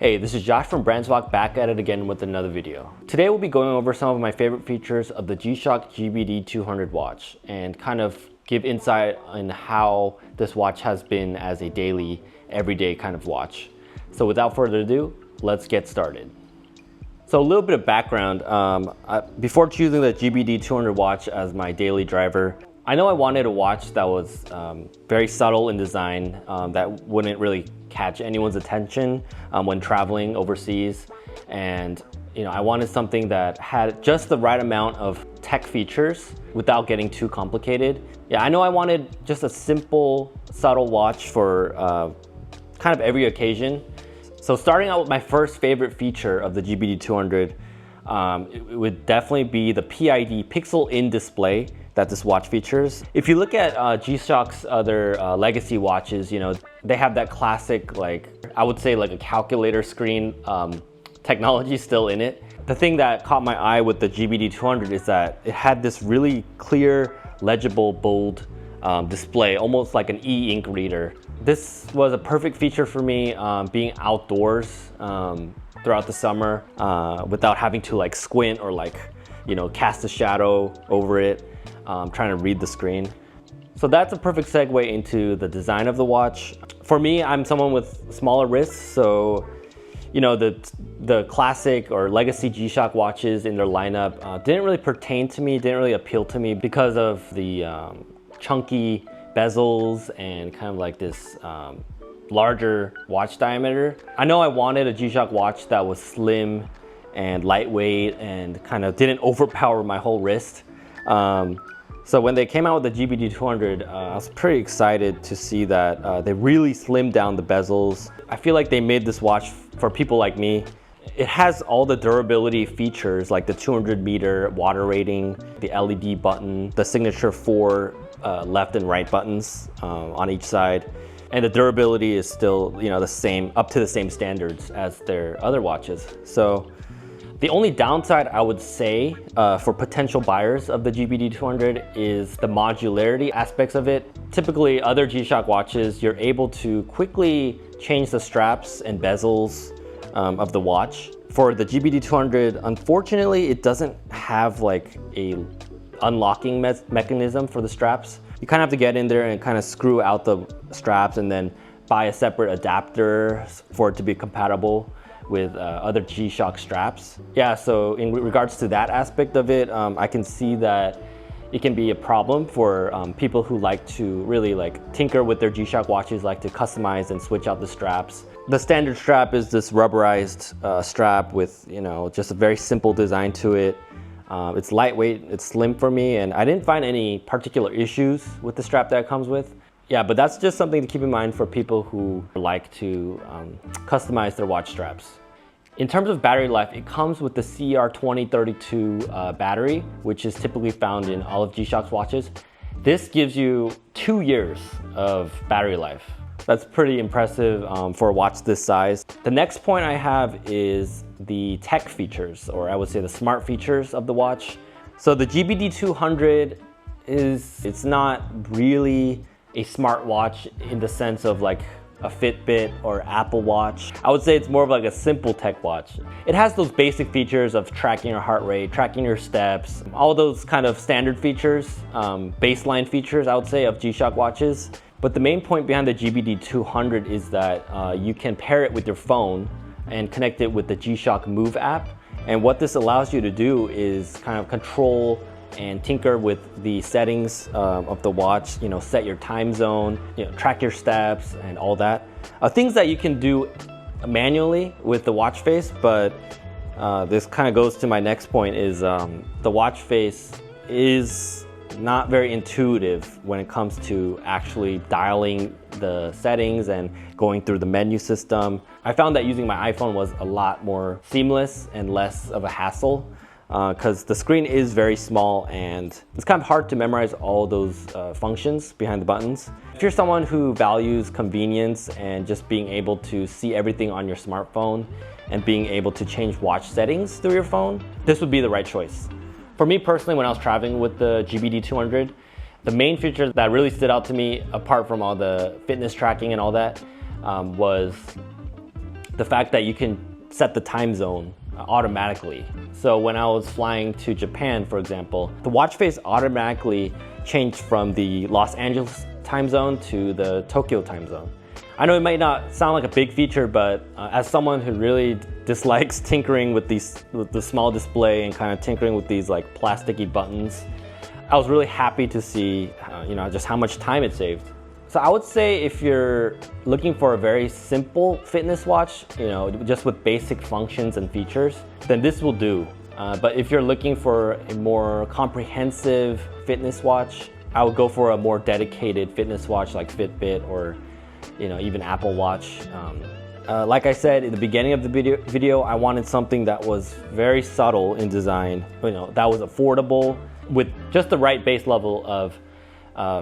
Hey, this is Josh from BrandsWalk, back at it again with another video. Today we'll be going over some of my favorite features of the G-Shock GBD200 watch and kind of give insight on how this watch has been as a daily, everyday kind of watch. So without further ado, let's get started. So a little bit of background. Before choosing the GBD200 watch as my daily driver, I know I wanted a watch that was very subtle in design, that wouldn't really catch anyone's attention when traveling overseas. And I wanted something that had just the right amount of tech features without getting too complicated. Yeah, I know I wanted just a simple, subtle watch for kind of every occasion. So starting out with my first favorite feature of the GBD200, it would definitely be the PID pixel in display that this watch features. If you look at G-Shock's other legacy watches, they have that classic, I would say like a calculator screen technology still in it. The thing that caught my eye with the GBD200 is that it had this really clear, legible, bold display, almost like an e-ink reader. This was a perfect feature for me being outdoors throughout the summer without having to squint or cast a shadow over it, trying to read the screen. So that's a perfect segue into the design of the watch. For me, I'm someone with smaller wrists, so the classic or legacy G-Shock watches in their lineup didn't really pertain to me, didn't really appeal to me because of the chunky bezels and kind of like this larger watch diameter. I know I wanted a G-Shock watch that was slim and lightweight and kind of didn't overpower my whole wrist. So when they came out with the GBD200, I was pretty excited to see that they really slimmed down the bezels. I feel like they made this watch for people like me. It has all the durability features like the 200-meter water rating, the LED button, the signature 4 left and right buttons on each side. And the durability is still, the same, up to the same standards as their other watches. So the only downside I would say for potential buyers of the GBD200 is the modularity aspects of it. Typically, other G-Shock watches, you're able to quickly change the straps and bezels of the watch. For the GBD200, unfortunately, it doesn't have a unlocking mechanism for the straps. You kind of have to get in there and kind of screw out the straps and then buy a separate adapter for it to be compatible with other G-Shock straps. Yeah, so in regards to that aspect of it, I can see that it can be a problem for people who like to really tinker with their G-Shock watches, like to customize and switch out the straps. The standard strap is this rubberized strap with just a very simple design to it. It's lightweight, it's slim for me, and I didn't find any particular issues with the strap that it comes with. Yeah, but that's just something to keep in mind for people who like to customize their watch straps. In terms of battery life, it comes with the CR2032 battery, which is typically found in all of G-Shock's watches. This gives you 2 years of battery life. That's pretty impressive for a watch this size. The next point I have is the tech features, or I would say the smart features of the watch. So the GBD200 it's not really a smart watch in the sense of a Fitbit or Apple Watch. I would say it's more of a simple tech watch. It has those basic features of tracking your heart rate, tracking your steps, all those kind of standard features, baseline features, I would say, of G-Shock watches. But the main point behind the GBD200 is that you can pair it with your phone and connect it with the G-Shock Move app. And what this allows you to do is kind of control and tinker with the settings of the watch, set your time zone, track your steps and all that. Things that you can do manually with the watch face, but this kind of goes to my next point is the watch face is not very intuitive when it comes to actually dialing the settings and going through the menu system. I found that using my iPhone was a lot more seamless and less of a hassle because the screen is very small and it's kind of hard to memorize all those functions behind the buttons. If you're someone who values convenience and just being able to see everything on your smartphone and being able to change watch settings through your phone, this would be the right choice. For me personally, when I was traveling with the GBD200, the main feature that really stood out to me, apart from all the fitness tracking and all that, was the fact that you can set the time zone automatically. So when I was flying to Japan, for example, the watch face automatically changed from the Los Angeles time zone to the Tokyo time zone. I know it might not sound like a big feature, but as someone who really dislikes tinkering with the small display and kind of tinkering with these like plasticky buttons, I was really happy to see just how much time it saved. So I would say if you're looking for a very simple fitness watch, just with basic functions and features, then this will do. But if you're looking for a more comprehensive fitness watch, I would go for a more dedicated fitness watch like Fitbit or even Apple Watch. Like I said in the beginning of the video, I wanted something that was very subtle in design, that was affordable with just the right base level of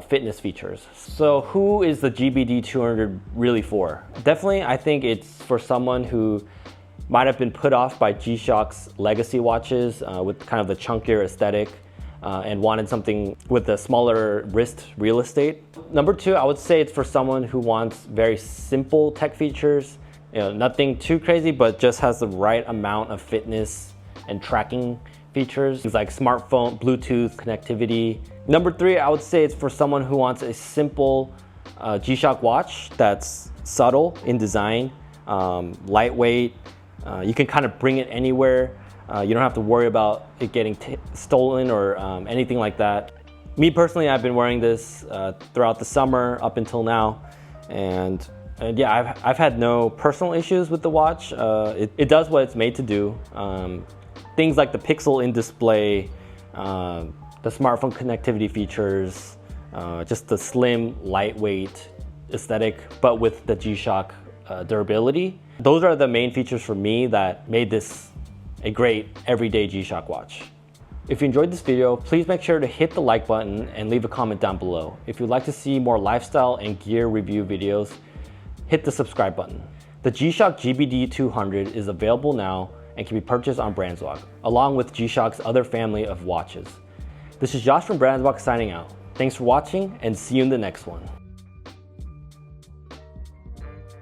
fitness features. So who is the GBD200 really for? Definitely, I think it's for someone who might have been put off by G-Shock's legacy watches with kind of the chunkier aesthetic and wanted something with a smaller wrist real estate. Number two, I would say it's for someone who wants very simple tech features, nothing too crazy, but just has the right amount of fitness and tracking features, things like smartphone, Bluetooth connectivity. Number three, I would say it's for someone who wants a simple G-Shock watch that's subtle in design, lightweight. You can kind of bring it anywhere. You don't have to worry about it getting stolen or anything like that. Me personally, I've been wearing this throughout the summer up until now, and yeah, I've had no personal issues with the watch. It does what it's made to do. Things like the pixel in display, the smartphone connectivity features, just the slim, lightweight aesthetic, but with the G-Shock durability. Those are the main features for me that made this a great everyday G-Shock watch. If you enjoyed this video, please make sure to hit the like button and leave a comment down below. If you'd like to see more lifestyle and gear review videos, hit the subscribe button. The G-Shock GBD200 is available now and can be purchased on BrandsWalk, along with G-Shock's other family of watches. This is Josh from BrandsWalk signing out. Thanks for watching and see you in the next one.